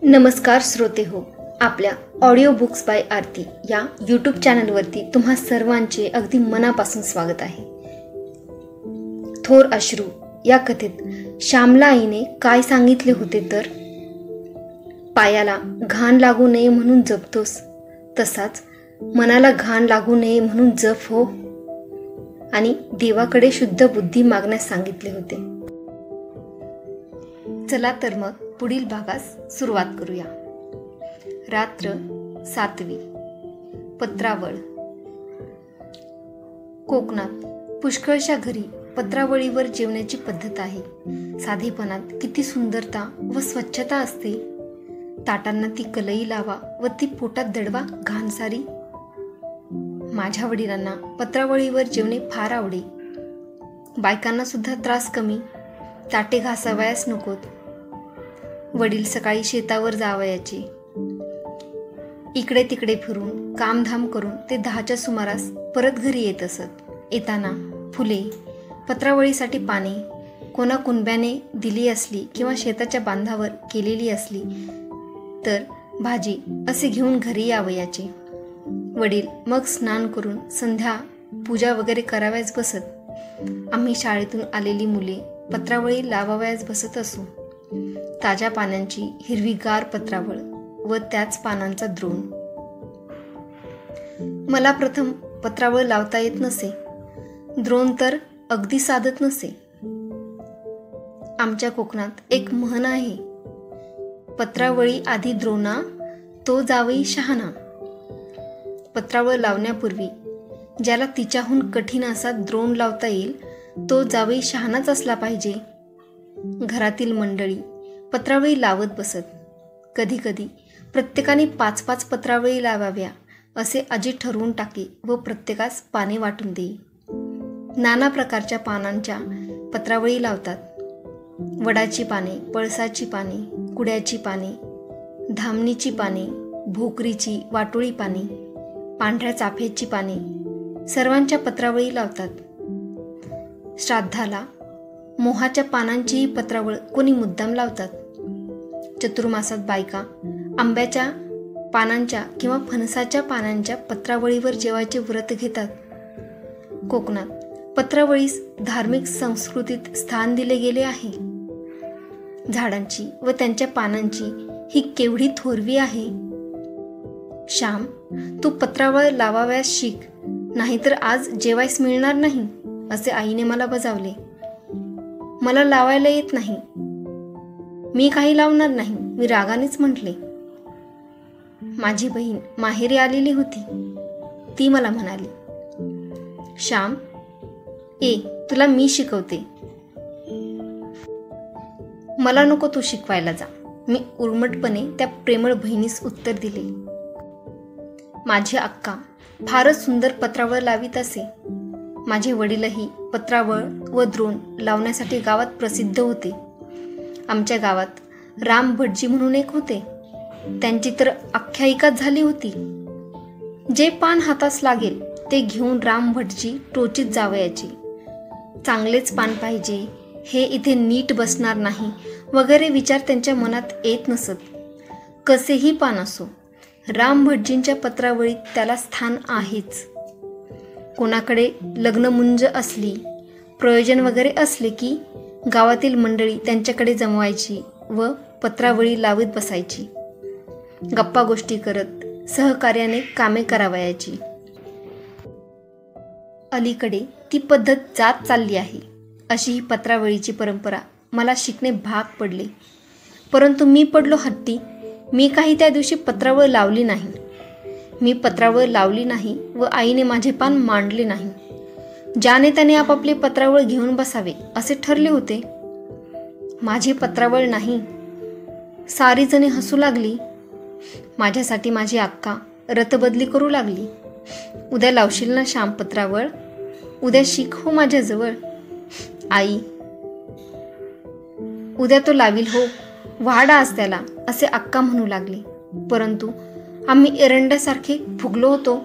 नमस्कार श्रोते हो, आपल्या ऑडिओ बुक्स बाय आरती या यूट्यूब चॅनलवरती तुम्हा सर्वांचे अगदी मनापासून स्वागत आहे. थोर अश्रू या कथेत श्यामला आईने काय सांगितले होते तर, पायाला घाण लागू नये म्हणून जपतोस, तसाच मनाला घाण लागू नये म्हणून जप हो, आणि देवाकडे शुद्ध बुद्धी मागण्यास सांगितले होते. चला तर मग पुढील भागास सुरुवात करूया. रात्र 7वी. पत्रावळ. कोकणात पुष्कळशा घरी पत्रावळीवर जेवण्याची पद्धत आहे. साधेपणात किती सुंदरता व स्वच्छता असते. ताटांना ती कलई लावा व ती पोटात दडवा घाणसारी. माझ्या वडिलांना पत्रावळीवर जेवणे फार आवडे. बायकांना सुद्धा त्रास कमी, ताटे घासावयास नकोत. वडील सकाळी शेतावर जावयाचे. इकडे तिकडे फिरून कामधाम करून ते 10च्या सुमारास परत घरी येत असत. येताना फुले, पत्रावळीसाठी पाने, कोणा कुणब्याने दिली असली किंवा शेताच्या बांधावर केलेली असली तर भाजी असे घेऊन घरी यावयाचे. वडील मग स्नान करून संध्या पूजा वगैरे करावयास बसत. आम्ही शाळेतून आलेली मुले पत्रावळी लावावयास बसत असू. ताज्या पानांची हिरवीगार पत्रावळ व त्याच पानांचा द्रोण. मला प्रथम पत्रावळ लावता येत नसे, द्रोण तर अगदी साधत नसे. आमच्या कोकणात एक म्हण आहे, पत्रावळी आधी द्रोणा, तो जावई शहाणा. पत्रावळ लावण्यापूर्वी ज्याला तिच्याहून कठीण असा द्रोण लावता येईल तो जावई शहाणाच असला पाहिजे. घरातील मंडळी पत्रावळी लावत बसत. कधी कधी प्रत्येकाने 5-5 पत्रावळी लावाव्या असे अजित ठरवून टाके व प्रत्येकास पाने वाटून देई. नाना प्रकारच्या पानांच्या पत्रावळी लावतात. वडाची पाने, पळसाची पाने, कुड्याची पाने, धामणीची पाने, भोकरीची वाटोळी पाने, पांढऱ्या चाफ्याची पाने, सर्वांच्या पत्रावळी लावतात. श्राद्धाला मोहाच्या पानांचीही पत्रावळ कोणी मुद्दाम लावतात. चतुर्मासात बायका आंब्याच्या पानांच्या किंवा फणसाच्या पानांच्या पत्रावळीवर जेवायचे व्रत घेतात. कोकणात पत्रावळीस धार्मिक संस्कृतीत स्थान दिले गेले आहे. झाडांची व त्यांच्या पानांची ही केवढी थोरवी आहे. श्याम, तू पत्रावळ लावाव्यास शिक, नाहीतर आज जेवायस मिळणार नाही, असे आईने मला बजावले. मला लावायला येत नाही. मी काही लावणार नाही, मी रागानेच म्हटले. माझी बहीण माहेरी आलेली होती. ती मला म्हणाली, श्याम ए, तुला मी शिकवते. मला नको तू शिकवायला जा, मी उर्मटपणे त्या प्रेमळ बहिणीस उत्तर दिले. माझी अक्का फारच सुंदर पत्रावळ लावीत असे. माझे वडीलही पत्रावळ व द्रोण लावण्यासाठी गावात प्रसिद्ध होते. आमच्या गावात राम भटजी म्हणून एक होते. त्यांची तर आख्यायिकाच झाली होती. जे पान हातास लागेल ते घेऊन राम भटजी टोचीत जावयाचे. चांगलेच पान पाहिजे, हे इथे नीट बसणार नाही वगैरे विचार त्यांच्या मनात येत नसत. कसेही पान असो, राम भटजींच्या पत्रावळीत त्याला स्थान आहेच. कोणाकडे लग्नमुंज असली, प्रयोजन वगैरे असले की गावातील मंडळी त्यांच्याकडे जमवायची व पत्रावळी लावीत बसायची. गप्पा गोष्टी करत सहकार्याने कामे करावयाची. अलीकडे ती पद्धत जात चालली आहे. अशी ही पत्रावळीची परंपरा मला शिकणे भाग पडले. परंतु मी पडलो हट्टी. मी काही त्या दिवशी पत्रावळ लावली नाही. मी पत्रावळ लावली नाही व आईने माझे पान मांडले नाही. ज्याने त्याने आपापले पत्रावळ घेऊन बसावे असे ठरले होते. माझी पत्रावळ नाही. सारी जणे हसू लागली. माझ्यासाठी माझी अक्का रतबदली करू लागली. उद्या लावशील ना श्याम पत्रावळ? उद्या शिक हो माझ्याजवळ. आई, उद्या तो लावील हो, वाडा आज त्याला, असे अक्का म्हणू लागली. परंतु आम्ही एरंड्यासारखे फुगलो होतो.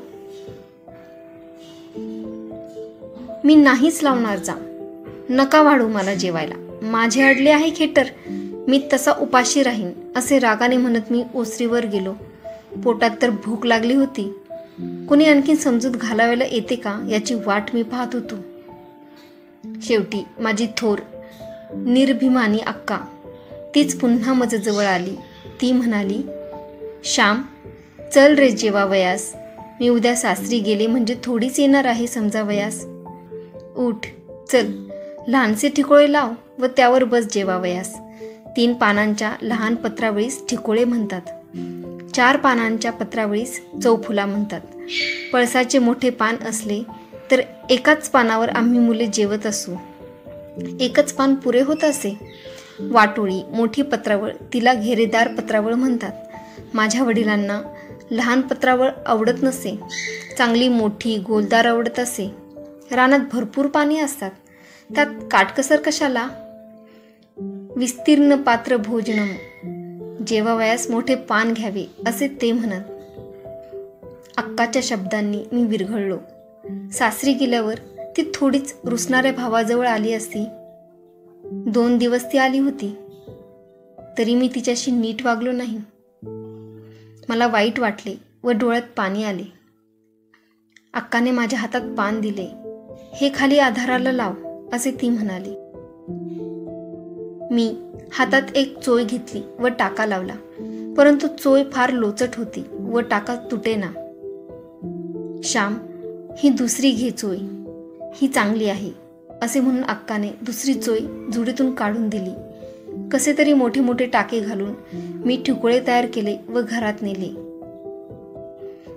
मी नाहीच लावणार. जा, नका वाढू मला जेवायला. माझे अडले आहे खेटर. मी तसा उपाशी राहीन असे रागाने म्हणत मी ओसरीवर गेलो. पोटात तर भूक लागली होती. कुणी आणखी समजूत घालावायला येते का याची वाट मी पाहत होतो. शेवटी माझी थोर निर्भिमानी अक्का तीच पुन्हा माझ्याजवळ आली. ती म्हणाली, श्याम चल रे जेवावयास. मी उद्या सासरी गेले म्हणजे थोडीच येणार आहे समजावयास. उठ चल, लहानसे ठिकोळे लाव व त्यावर बस जेवावयास. 3 पानांच्या लहान पत्रावळीस ठिकोळे म्हणतात. 4 पानांच्या पत्रावळीस चौफुला म्हणतात. पळसाचे मोठे पान असले तर एकाच पानावर आम्ही मुले जेवत असू. एकच पान पुरे होत असे. वाटोळी मोठी पत्रावळ तिला घेरेदार पत्रावळ म्हणतात. माझ्या वडिलांना लहान पत्रावळ आवडत नसे. चांगली मोठी गोलदार आवडत असे. रानात भरपूर पाणी असतात, त्यात काटकसर कशाला. विस्तीर्ण पात्र भोजनम, जेवावयास मोठे पान घ्यावे असे ते म्हणत. अक्काच्या शब्दांनी मी विरघळलो. सासरी गेल्यावर ती थोडीच रुसणाऱ्या भावाजवळ आली असती. 2 दिवस ती आली होती, तरी मी तिच्याशी नीट वागलो नाही. मला वाईट वाटले व डोळ्यात पाणी आले. अक्काने माझ्या हातात पान दिले. हे खाली आधाराला लाव असे ती म्हणाली. मी हातात एक चोय घेतली व टाका लावला, परंतु चोय फार लोचट होती व टाका तुटेना. श्याम ही दुसरी घे चोय, ही चांगली आहे असे म्हणून अक्काने दुसरी चोय जुडीतून काढून दिली. कसे तरी मोठे मोठे टाके घालून मी ठिकोळे तयार केले व घरात नेले.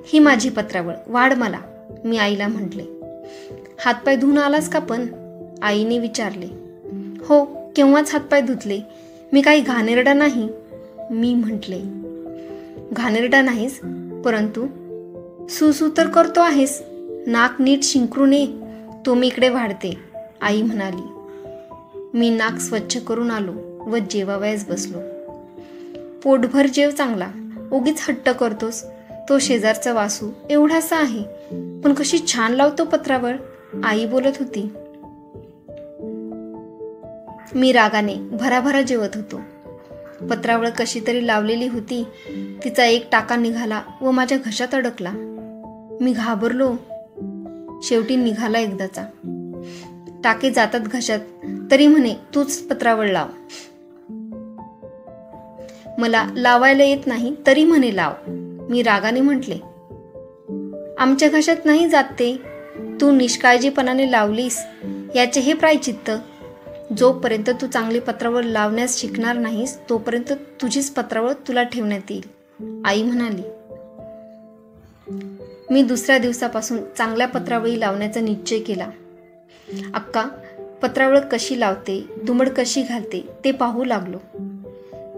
ही माझी पत्रावळ, वाढ मला, मी आईला म्हटले. हातपाय धुवून आलास का पण, आईने विचारले. हो, केव्हाच हातपाय धुतले, मी काही घाणेरडा नाही, मी म्हटले. घाणेरडा नाहीस, परंतु सुसू तर करतो आहेस. नाक नीट शिंकरून ये, तो मी इकडे वाढते, आई म्हणाली. मी नाक स्वच्छ करून आलो व जेवावयास बसलो. पोटभर जेव चांगला, उगीच हट्ट करतोस. तो शेजारचा वासू एवढासा आहे, पण कशी छान लावतो पत्रावळ, आई बोलत होती. मी रागाने भराभरा जेवत होतो. पत्रावळ कशी तरी लावलेली होती. तिचा एक टाका निघाला व माझ्या घशात अडकला. मी घाबरलो. शेवटी निघाला एकदाचा. टाके जातात घशात, तरी म्हणे तूच पत्रावळ लाव. मला लावायला येत नाही, तरी म्हणे लाव. मी रागाने म्हटले, आमच्या घशात नाही जात ते, तू निष्काळजीपणाने लावलीस याचे हे प्रायचित्त. जोपर्यंत तू चांगली पत्रावळ लावण्यास शिकणार नाहीस तोपर्यंत तुझीच पत्रावळ तुला ठेवण्यात येईल, आई म्हणाली. मी दुसऱ्या दिवसापासून चांगल्या पत्रावळी लावण्याचा निश्चय केला. अक्का पत्रावळ कशी लावते, दुमड कशी घालते ते पाहू लागलो.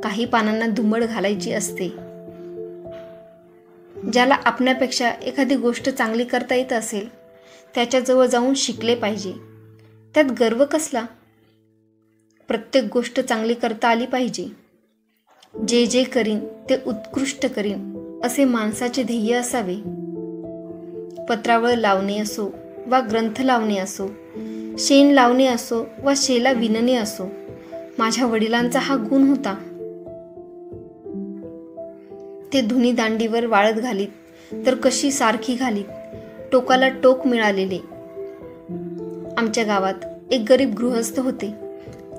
काही पानांना दुमड घालायची असते. ज्याला आपल्यापेक्षा एखादी गोष्ट चांगली करता येत असेल त्याच्याजवळ जाऊन शिकले पाहिजे. त्यात गर्व कसला. प्रत्येक गोष्ट चांगली करता आली पाहिजे. जे जे करीन ते उत्कृष्ट करीन असे माणसाचे ध्येय असावे. पत्रावळ लावणे असो वा ग्रंथ लावणे असो, शेण लावणे असो वा शेला विणणे असो, माझ्या वडिलांचा हा गुण होता. ते धुनी दांडीवर वाळत घालीत तर कशी सारखी घालीत, टोकाला टोक मिळालेले. आमच्या गावात एक गरीब गृहस्थ होते.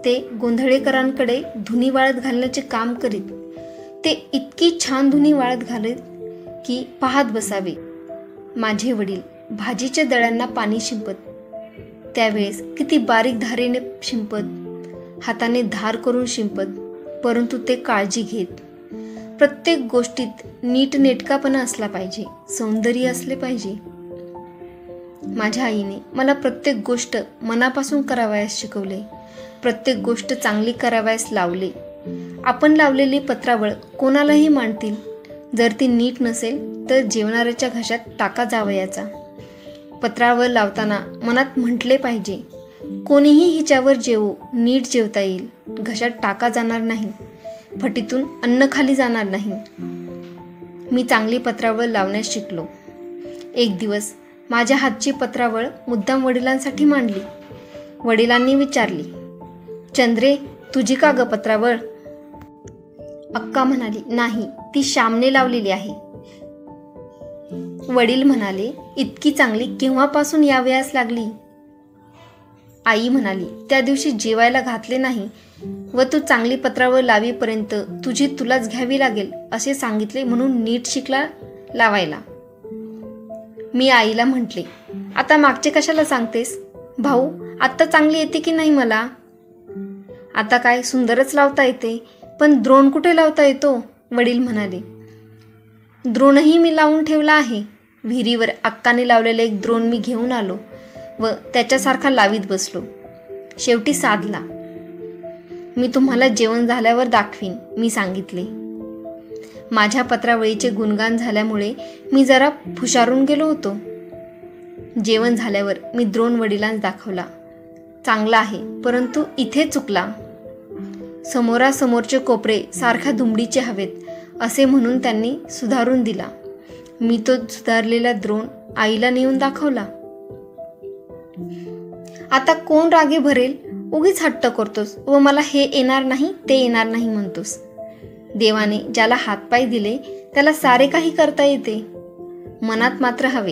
ते गोंधळेकरांकडे धुनी वाळत घालण्याचे काम करीत. ते इतकी छान धुनी वाळत घालीत की पाहत बसावे. माझे वडील भाजीच्या दळ्यांना पाणी शिंपत. त्यावेळेस किती बारीक धारेने शिंपत, हाताने धार करून शिंपत, परंतु ते काळजी घेत. प्रत्येक गोष्टीत नीटनेटकापणा असला पाहिजे, सौंदर्य असले पाहिजे. माझ्या आईने मला प्रत्येक गोष्ट मनापासून करावयास शिकवले. प्रत्येक गोष्ट चांगली करावयास लावले. आपण लावलेली पत्रावळ कोणालाही मांडतील. जर ती नीट नसेल तर जेवणाऱ्याच्या घशात टाका जावयाचा. पत्रावळ लावताना मनात म्हटले पाहिजे, कोणीही हिच्यावर जेवो, नीट जेवता येईल, घशात टाका जाणार नाही, फटीतून अन्न खाली जाणार नाही. मी चांगली पत्रावळ लावण्यास शिकलो. एक दिवस माझ्या हातची पत्रावळ मुद्दाम वडिलांसाठी मांडली. वडिलांनी विचारली, चंद्रे तुझी का ग पत्रावळ. अक्का म्हणाली, नाही, ती श्यामने लावलेली आहे. वडील म्हणाले, इतकी चांगली केव्हापासून यावयास लागली? आई म्हणाली, त्या दिवशी जेवायला घातले नाही व तू चांगली पत्रावळ लावीपर्यंत तुझी तुलाच घ्यावी लागेल असे सांगितले म्हणून नीट शिकला लावायला. मी आईला म्हटले, आता मागचे कशाला सांगतेस? भाऊ, आत्ता चांगली येते की नाही मला? आता काय सुंदरच लावता येते, पण द्रोण कुठे लावता येतो? वडील म्हणाले, द्रोणही मी लावून ठेवला आहे. विहिरीवर अक्काने लावलेले एक द्रोण मी घेऊन आलो व त्याच्यासारखा लावीत बसलो. शेवटी साधला. मी तुम्हाला जेवण झाल्यावर दाखवीन, मी सांगितले. माझ्या पत्रावळीचे गुणगान झाल्यामुळे मी जरा फुशारून गेलो होतो. जेवण झाल्यावर मी द्रोण वडिलांस दाखवला. चांगला आहे, परंतु इथे चुकला. समोरासमोरचे कोपरे सारख्या दुमडीचे हवेत असे म्हणून त्यांनी सुधारून दिला. मी तो सुधारलेला द्रोण आईला नेऊन दाखवला. आता कोण रागे भरेल? उगीच हट्ट करतोस व मला हे येणार नाही ते येणार नाही म्हणतोस. देवाने ज्याला हातपाय दिले त्याला सारे काही करता येते, मनात मात्र हवे.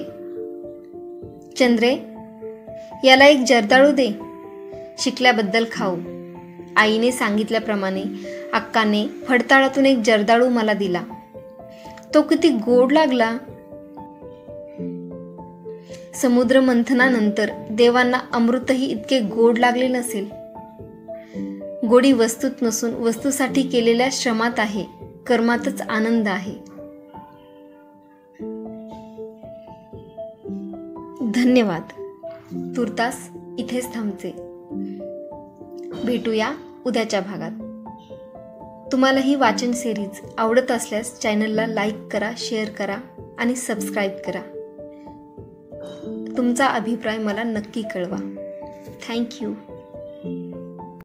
चंद्रे, याला एक जर्दाळू दे, शिकल्याबद्दल खाऊ. आईने सांगितल्याप्रमाणे अक्काने फडताळातून एक जर्दाळू मला दिला. तो किती गोड लागला. समुद्र मंथनानंतर देवांना अमृतही इतके गोड लागले नसेल. गोडी वस्तूत नसून वस्तूसाठी केलेल्या श्रमात आहे, कर्मातच आनंद आहे. धन्यवाद. तुर्तास इथेच थांबते. भेटूया उद्याच्या भागात. तुम्हाला ही वाचन सिरीज आवडत असल्यास चॅनलला लाईक करा, शेअर करा आणि सबस्क्राईब करा. तुमचा अभिप्राय मला नक्की कळवा. थँक्यू.